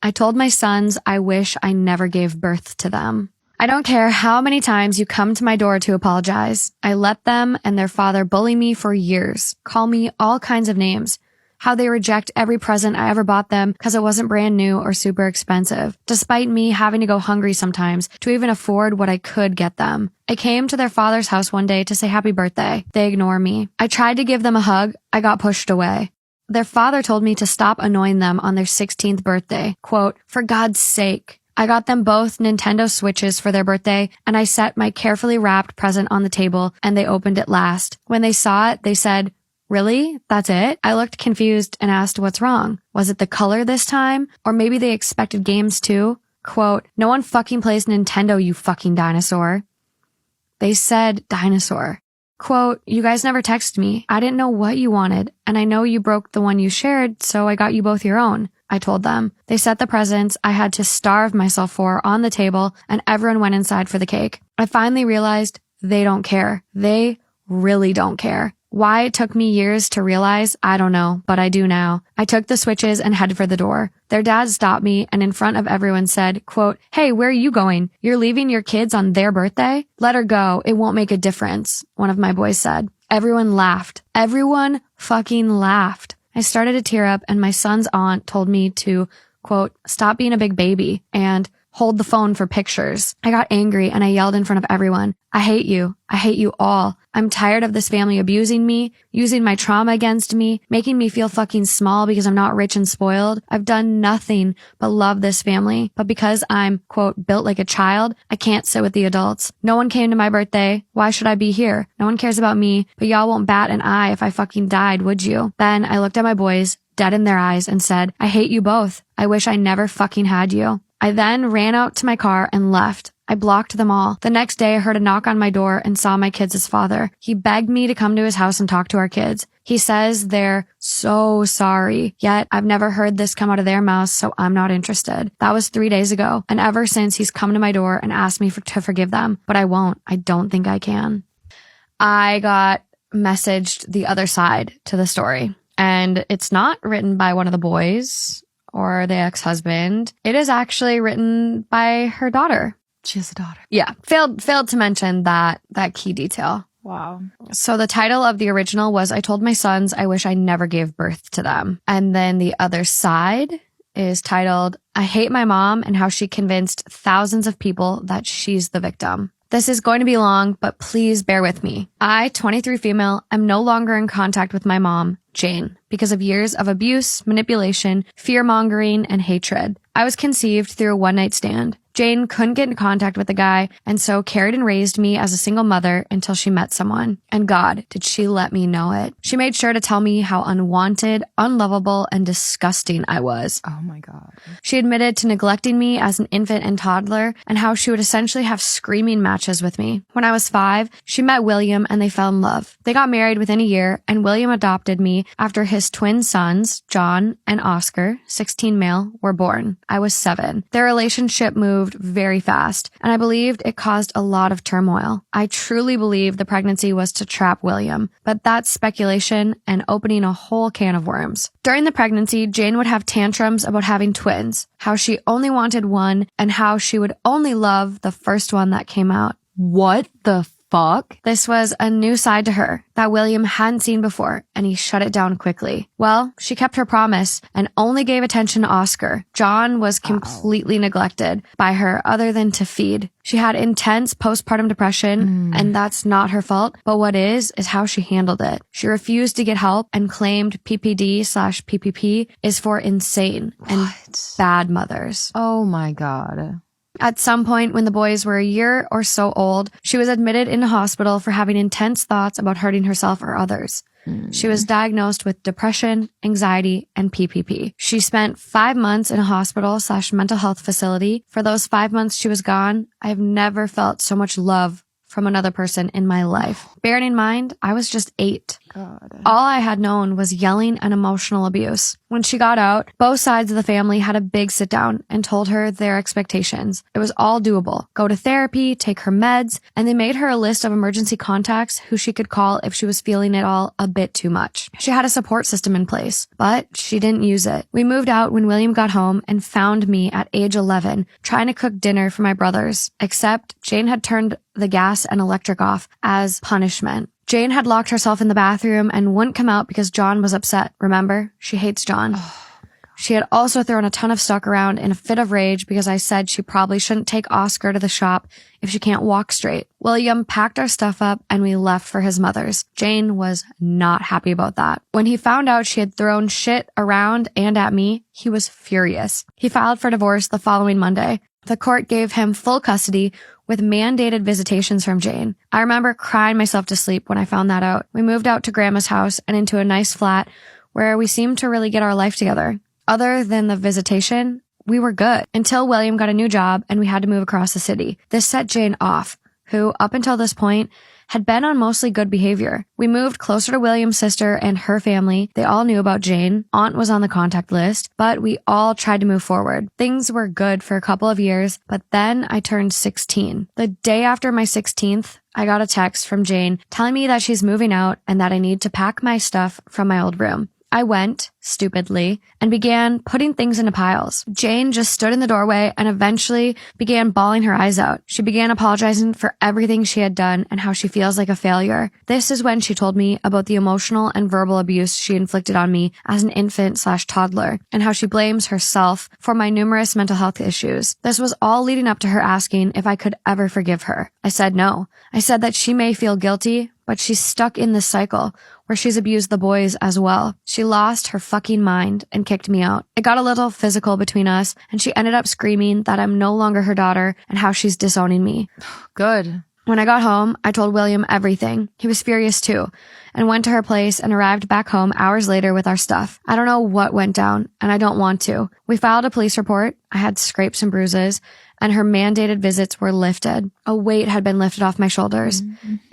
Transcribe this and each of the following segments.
I told my sons I wish I never gave birth to them. I don't care how many times you come to my door to apologize. I let them and their father bully me for years, call me all kinds of names. How they reject every present I ever bought them because it wasn't brand new or super expensive, despite me having to go hungry sometimes to even afford what I could get them. I came to their father's house one day to say happy birthday. They ignore me. I tried to give them a hug. I got pushed away. Their father told me to stop annoying them on their 16th birthday. Quote, for God's sake. I got them both Nintendo Switches for their birthday, and I set my carefully wrapped present on the table, and they opened it last. When they saw it, they said, really? That's it? I looked confused and asked what's wrong. Was it the color this time? Or maybe they expected games too? Quote, no one fucking plays Nintendo, you fucking dinosaur. They said dinosaur. Quote, you guys never texted me. I didn't know what you wanted, and I know you broke the one you shared, so I got you both your own. I told them. They set the presents I had to starve myself for on the table, and everyone went inside for the cake. I finally realized they don't care. They really don't care. Why it took me years to realize, I don't know, but I do now. I took the Switches and headed for the door. Their dad stopped me and in front of everyone said, quote, hey, where are you going? You're leaving your kids on their birthday? Let her go. It won't make a difference, one of my boys said. Everyone laughed. Everyone fucking laughed. I started to tear up and my son's aunt told me to, quote, stop being a big baby and hold the phone for pictures. I got angry and I yelled in front of everyone. I hate you. I hate you all. I'm tired of this family abusing me, using my trauma against me, making me feel fucking small because I'm not rich and spoiled. I've done nothing but love this family. But because I'm, quote, built like a child, I can't sit with the adults. No one came to my birthday. Why should I be here? No one cares about me, but y'all won't bat an eye if I fucking died, would you? Then I looked at my boys, dead in their eyes, and said, I hate you both. I wish I never fucking had you. I then ran out to my car and left. I blocked them all. The next day, I heard a knock on my door and saw my kids' father. He begged me to come to his house and talk to our kids. He says they're so sorry, yet I've never heard this come out of their mouths, so I'm not interested. That was 3 days ago, and ever since he's come to my door and asked me to forgive them, but I won't. I don't think I can. I got messaged the other side to the story, and it's not written by one of the boys or the ex-husband. It is actually written by her daughter. She has a daughter. Yeah. Failed to mention that key detail. Wow. So the title of the original was I Told My Sons I Wish I Never Gave Birth to Them. And then the other side is titled I Hate My Mom and How She Convinced Thousands of People That She's the Victim. This is going to be long, but please bear with me. I, 23 female, am no longer in contact with my mom, Jane, because of years of abuse, manipulation, fear-mongering, and hatred. I was conceived through a one-night stand. Jane couldn't get in contact with the guy, and so carried and raised me as a single mother until she met someone. And God, did she let me know it. She made sure to tell me how unwanted, unlovable, and disgusting I was. Oh my God. She admitted to neglecting me as an infant and toddler, and how she would essentially have screaming matches with me. When I was 5, she met William and they fell in love. They got married within a year, and William adopted me after his twin sons, John and Oscar, 16 male, were born. I was 7. Their relationship moved very fast, and I believed it caused a lot of turmoil. I truly believe the pregnancy was to trap William, but that's speculation and opening a whole can of worms. During the pregnancy, Jane would have tantrums about having twins, how she only wanted one, and how she would only love the first one that came out. What the fuck? This was a new side to her that William hadn't seen before, and he shut it down quickly. Well, she kept her promise and only gave attention to Oscar. John was completely neglected by her other than to feed. She had intense postpartum depression, and that's not her fault, but what is how she handled it. She refused to get help and claimed PPD/PPP is for insane and bad mothers. Oh my God. At some point when the boys were a year or so old, she was admitted in a hospital for having intense thoughts about hurting herself or others. She was diagnosed with depression, anxiety, and PPP. She spent 5 months in a hospital/mental health facility. For those 5 months she was gone, I've never felt so much love from another person in my life. Bearing in mind, I was just 8. God. All I had known was yelling and emotional abuse. When she got out, both sides of the family had a big sit down and told her their expectations. It was all doable. Go to therapy, take her meds, and they made her a list of emergency contacts who she could call if she was feeling it all a bit too much. She had a support system in place, but she didn't use it. We moved out when William got home and found me at age 11 trying to cook dinner for my brothers, except Jane had turned the gas and electric off as punishment. Jane had locked herself in the bathroom and wouldn't come out because John was upset. Remember? She hates John. She had also thrown a ton of stuff around in a fit of rage because I said she probably shouldn't take Oscar to the shop if she can't walk straight. William packed our stuff up and we left for his mother's. Jane was not happy about that. When he found out she had thrown shit around and at me, he was furious. He filed for divorce the following Monday. The court gave him full custody with mandated visitations from Jane. I remember crying myself to sleep when I found that out. We moved out to Grandma's house and into a nice flat where we seemed to really get our life together. Other than the visitation, we were good until William got a new job and we had to move across the city. This set Jane off, who, up until this point, had been on mostly good behavior. We moved closer to William's sister and her family. They all knew about Jane. Aunt was on the contact list, but we all tried to move forward. Things were good for a couple of years, but then I turned 16. The day after my 16th, I got a text from Jane telling me that she's moving out and that I need to pack my stuff from my old room. I went, stupidly, and began putting things into piles. Jane just stood in the doorway and eventually began bawling her eyes out. She began apologizing for everything she had done and how she feels like a failure. This is when she told me about the emotional and verbal abuse she inflicted on me as an infant/toddler and how she blames herself for my numerous mental health issues. This was all leading up to her asking if I could ever forgive her. I said no. I said that she may feel guilty, but she's stuck in this cycle where she's abused the boys as well. She lost her fucking mind and kicked me out. It got a little physical between us, and she ended up screaming that I'm no longer her daughter and how she's disowning me. Good. When I got home, I told William everything. He was furious too, and went to her place and arrived back home hours later with our stuff. I don't know what went down, and I don't want to. We filed a police report. I had scrapes and bruises, and her mandated visits were lifted. A weight had been lifted off my shoulders.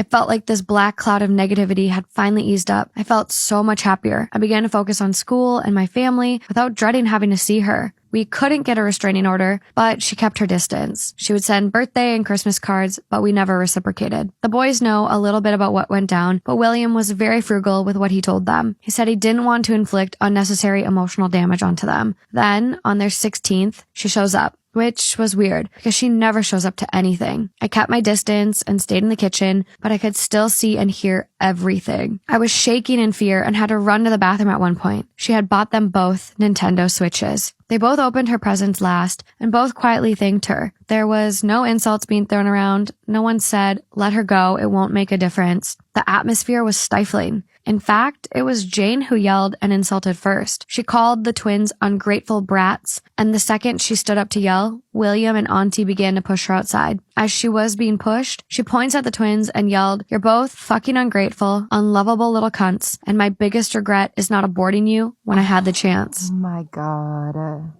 It felt like this black cloud of negativity had finally eased up. I felt so much happier. I began to focus on school and my family without dreading having to see her. We couldn't get a restraining order, but she kept her distance. She would send birthday and Christmas cards, but we never reciprocated. The boys know a little bit about what went down, but William was very frugal with what he told them. He said he didn't want to inflict unnecessary emotional damage onto them. Then, on their 16th, she shows up, which was weird because she never shows up to anything. I kept my distance and stayed in the kitchen, but I could still see and hear everything. I was shaking in fear and had to run to the bathroom at one point. She had bought them both Nintendo Switches. They both opened her presents last and both quietly thanked her. There was no insults being thrown around. No one said, "Let her go, it won't make a difference." The atmosphere was stifling. In fact, it was Jane who yelled and insulted first. She called the twins ungrateful brats, and the second she stood up to yell, William and Auntie began to push her outside. As she was being pushed, she points at the twins and yelled, "You're both fucking ungrateful, unlovable little cunts, and my biggest regret is not aborting you when I had the chance." Oh my God.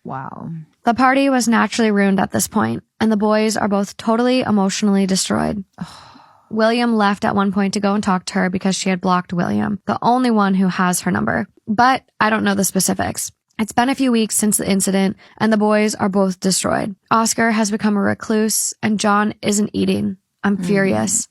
Wow. The party was naturally ruined at this point, and the boys are both totally emotionally destroyed. William left at one point to go and talk to her because she had blocked William, the only one who has her number. But I don't know the specifics. It's been a few weeks since the incident, and the boys are both destroyed. Oscar has become a recluse, and John isn't eating. I'm furious.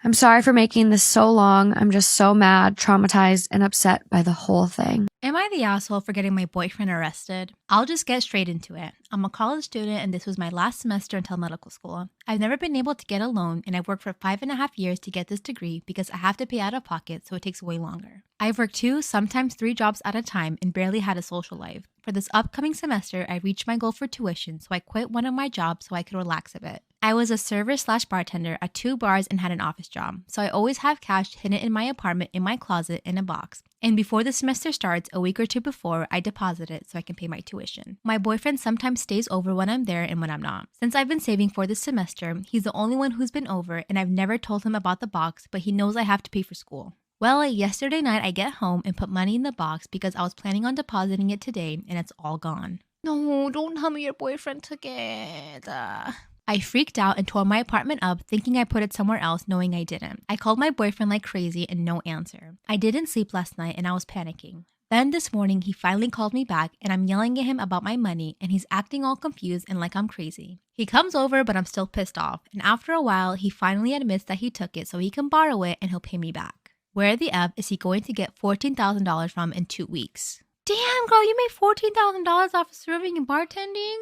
I'm sorry for making this so long. I'm just so mad, traumatized, and upset by the whole thing. Am I the asshole for getting my boyfriend arrested? I'll just get straight into it. I'm a college student and this was my last semester until medical school. I've never been able to get a loan and I've worked for 5.5 years to get this degree because I have to pay out of pocket, so it takes way longer. I've worked 2, sometimes 3 jobs at a time and barely had a social life. For this upcoming semester, I reached my goal for tuition, so I quit one of my jobs so I could relax a bit. I was a server/bartender at 2 bars and had an office job, so I always have cash hidden in my apartment in my closet in a box. And before the semester starts, a week or 2 before, I deposit it so I can pay my tuition. My boyfriend sometimes stays over when I'm there and when I'm not. Since I've been saving for this semester, he's the only one who's been over, and I've never told him about the box, but he knows I have to pay for school. Well, yesterday night I get home and put money in the box because I was planning on depositing it today and it's all gone. No, don't tell me your boyfriend took it. I I freaked out and tore my apartment up, thinking I put it somewhere else, knowing I didn't. I called my boyfriend like crazy and no answer. I didn't sleep last night and I was panicking. Then this morning, he finally called me back and I'm yelling at him about my money and he's acting all confused and like I'm crazy. He comes over, but I'm still pissed off. And after a while, he finally admits that he took it so he can borrow it and he'll pay me back. Where the F is he going to get $14,000 from in 2 weeks? Damn, girl, you made $14,000 off of serving and bartending?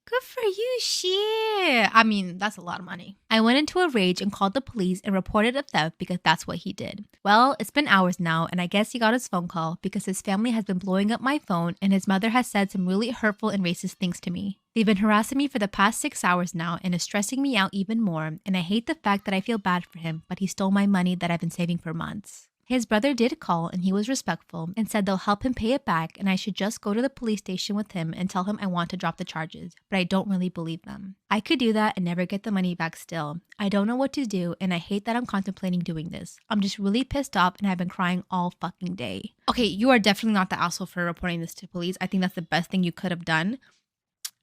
Good for you, shit. I mean, that's a lot of money. I went into a rage and called the police and reported a theft because that's what he did. Well, it's been hours now, and I guess he got his phone call because his family has been blowing up my phone and his mother has said some really hurtful and racist things to me. They've been harassing me for the past 6 hours now and it's stressing me out even more, and I hate the fact that I feel bad for him, but he stole my money that I've been saving for months. His brother did call and he was respectful and said they'll help him pay it back and I should just go to the police station with him and tell him I want to drop the charges, but I don't really believe them. I could do that and never get the money back still. I don't know what to do and I hate that I'm contemplating doing this. I'm just really pissed off and I've been crying all fucking day. Okay, you are definitely not the asshole for reporting this to police. I think that's the best thing you could have done.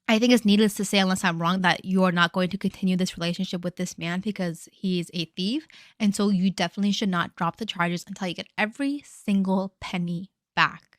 I think it's needless to say, unless I'm wrong, that you're not going to continue this relationship with this man because he's a thief. And so you definitely should not drop the charges until you get every single penny back.